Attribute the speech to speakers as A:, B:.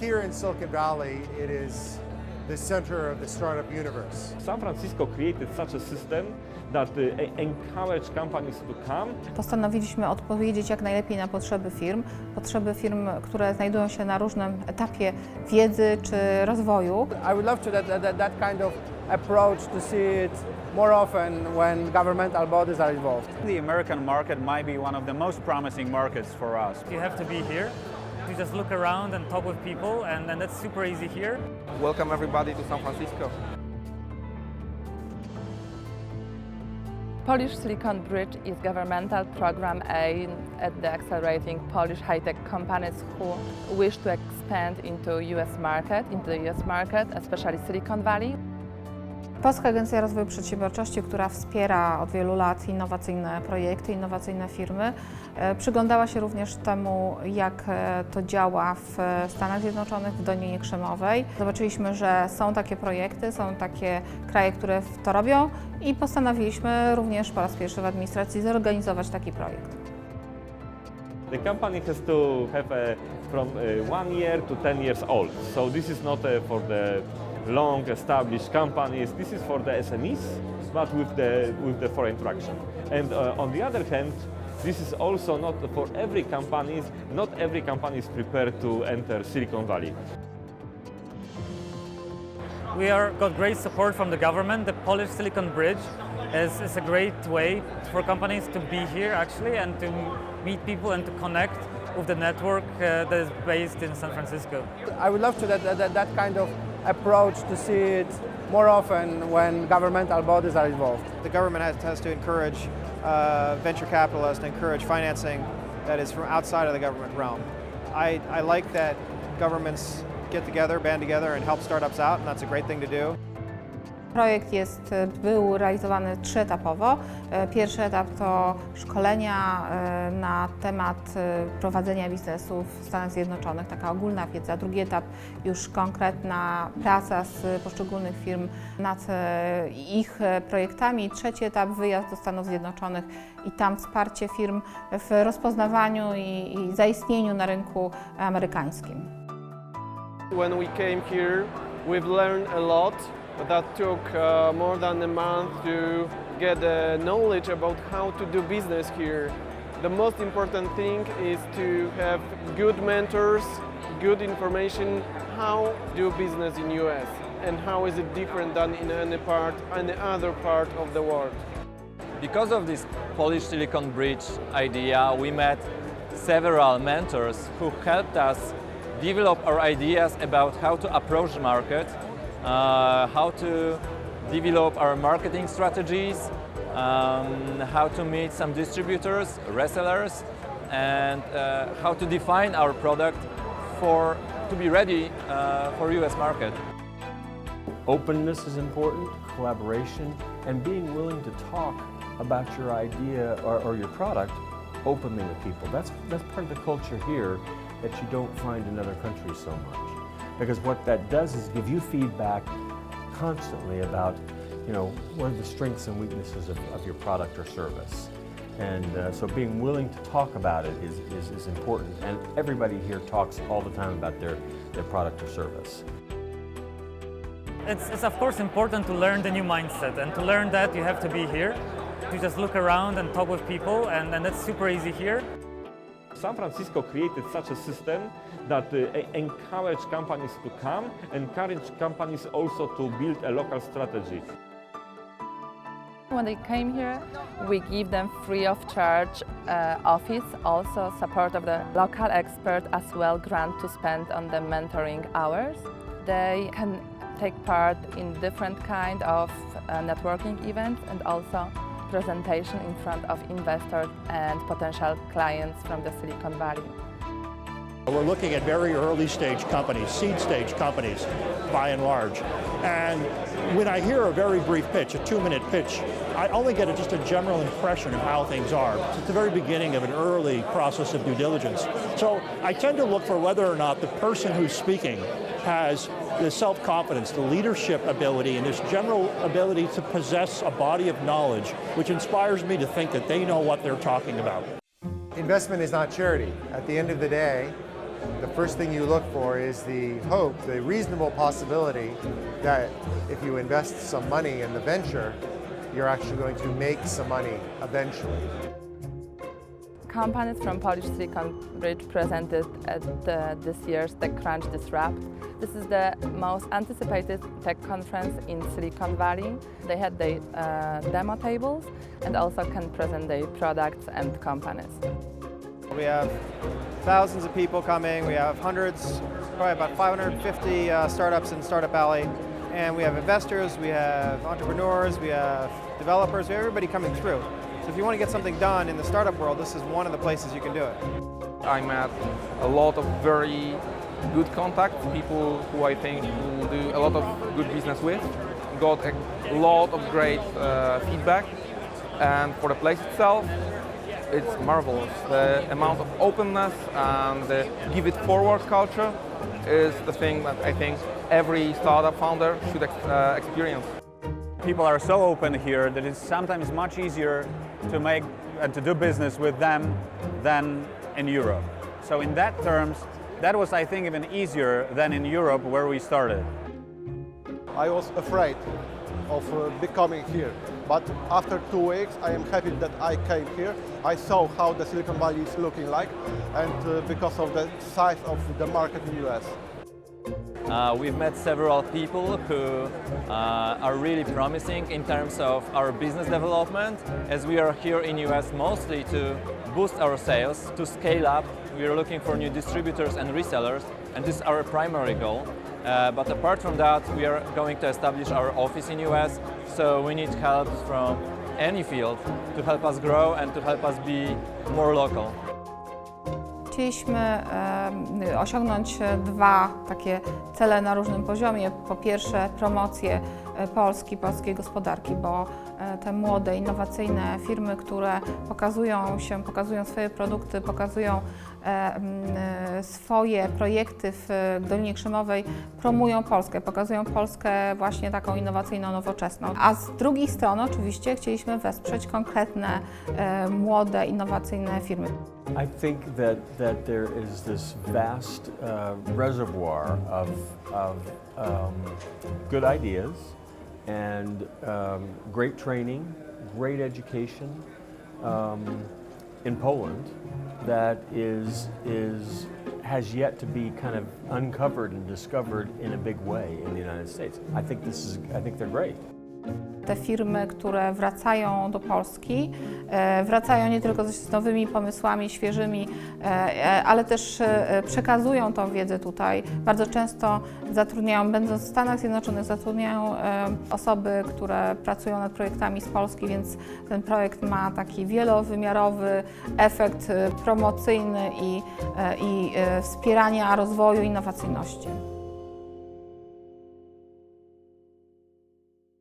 A: Here in Silicon Valley, it is the center of the startup universe.
B: San Francisco created such a system that encourage companies to come.
C: Postanowiliśmy odpowiedzieć jak najlepiej na potrzeby firm, które znajdują się na różnym etapie wiedzy czy rozwoju.
D: I would love to that kind of approach to see it more often when governmental bodies are involved.
E: The American market might be one of the most promising markets for us.
F: You have to be here. You just look around and talk with people, and that's super easy here.
G: Welcome everybody to San Francisco.
H: Polish Silicon Bridge is a governmental program aimed at accelerating Polish high-tech companies who wish to expand into the US market, especially Silicon Valley.
C: Polska Agencja Rozwoju Przedsiębiorczości, która wspiera od wielu lat innowacyjne projekty, innowacyjne firmy, przyglądała się również temu, jak to działa w Stanach Zjednoczonych, w Dolinie Krzemowej. Zobaczyliśmy, że są takie projekty, są takie kraje, które to robią i postanowiliśmy również po raz pierwszy w administracji zorganizować taki projekt.
B: The company has to have from 1 year to 10 years old. So this is not for the long established companies. This is for the SMEs, but with the foreign traction. And on the other hand, this is also not for every company. Not every company is prepared to enter Silicon Valley.
F: We got great support from the government. The Polish Silicon Bridge is a great way for companies to be here actually and to meet people and to connect with the network that is based in San Francisco.
D: I would love to that kind of approach to see it more often when governmental bodies are involved.
G: The government has to encourage venture capitalists, encourage financing that is from outside of the government realm. I like that governments get together, band together and help startups out, and that's a great thing to do.
C: Projekt był realizowany trzyetapowo. Pierwszy etap to szkolenia na temat prowadzenia biznesu w Stanach Zjednoczonych, taka ogólna wiedza. Drugi etap już konkretna praca z poszczególnych firm nad ich projektami. Trzeci etap wyjazd do Stanów Zjednoczonych i tam wsparcie firm w rozpoznawaniu i zaistnieniu na rynku amerykańskim.
I: When we came here, we've learned a lot. That took more than a month to get knowledge about how to do business here. The most important thing is to have good mentors, good information, how do business in US and how is it different than in any other part of the world.
J: Because of this Polish Silicon Bridge idea, we met several mentors who helped us develop our ideas about how to approach the market, how to develop our marketing strategies, how to meet some distributors, resellers, and how to define our product to be ready for US market.
K: Openness is important, collaboration, and being willing to talk about your idea or your product openly with people. That's part of the culture here that you don't find in other countries so much. Because what that does is give you feedback constantly about, what are the strengths and weaknesses of your product or service. And so being willing to talk about it is important. And everybody here talks all the time about their product or service.
F: It's of course important to learn the new mindset and to learn that you have to be here. To just look around and talk with people, and that's super easy here.
B: San Francisco created such a system that encourage companies to come, encourage companies also to build a local strategy.
H: When they came here, we give them free of charge office, also support of the local expert as well, grant to spend on the mentoring hours. They can take part in different kind of networking events and also presentation in front of investors and potential clients from the Silicon Valley.
L: We're looking at very early stage companies, seed stage companies, by and large. And when I hear a very brief pitch, a 2-minute pitch, I only get just a general impression of how things are. It's at the very beginning of an early process of due diligence. So I tend to look for whether or not the person who's speaking has the self-confidence, the leadership ability, and this general ability to possess a body of knowledge which inspires me to think that they know what they're talking about.
A: Investment is not charity. At the end of the day, the first thing you look for is the hope, the reasonable possibility that if you invest some money in the venture, you're actually going to make some money eventually.
H: Companies from Polish Silicon Bridge presented at this year's TechCrunch Disrupt. This is the most anticipated tech conference in Silicon Valley. They had their demo tables and also can present their products and companies.
G: We have thousands of people coming. We have hundreds, probably about 550 startups in Startup Alley. And we have investors, we have entrepreneurs, we have developers, we have everybody coming through. So if you want to get something done in the startup world, this is one of the places you can do it.
M: I met a lot of very good contacts, people who I think will do a lot of good business with. Got a lot of great feedback, and for the place itself, it's marvelous. The amount of openness and the give it forward culture is the thing that I think every startup founder should experience.
E: People are so open here that it's sometimes much easier to make and to do business with them than in Europe. So in that terms, that was, I think, even easier than in Europe where we started.
N: I was afraid of becoming here, but after 2 weeks I am happy that I came here. I saw how the Silicon Valley is looking like, and because of the size of the market in the US.
J: We've met several people who are really promising in terms of our business development, as we are here in US mostly to boost our sales, to scale up. We are looking for new distributors and resellers, and this is our primary goal. But apart from that, we are going to establish our office in US, so we need help from any field to help us grow and to help us be more local.
C: Chcieliśmy osiągnąć dwa takie cele na różnym poziomie. Po pierwsze promocję Polski, polskiej gospodarki, bo te młode, innowacyjne firmy, które pokazują swoje produkty, pokazują swoje projekty w Dolinie Krzemowej, promują Polskę, pokazują Polskę właśnie taką innowacyjną, nowoczesną. A z drugiej strony oczywiście chcieliśmy wesprzeć konkretne, młode, innowacyjne firmy.
K: I think that there is this vast reservoir of good ideas and great training, great education in Poland that has yet to be kind of uncovered and discovered in a big way in the United States. I think they're great.
C: Te firmy, które wracają do Polski, wracają nie tylko z nowymi pomysłami, świeżymi, ale też przekazują tą wiedzę tutaj. Bardzo często zatrudniają, będąc w Stanach Zjednoczonych, zatrudniają osoby, które pracują nad projektami z Polski, więc ten projekt ma taki wielowymiarowy efekt promocyjny i wspierania rozwoju innowacyjności.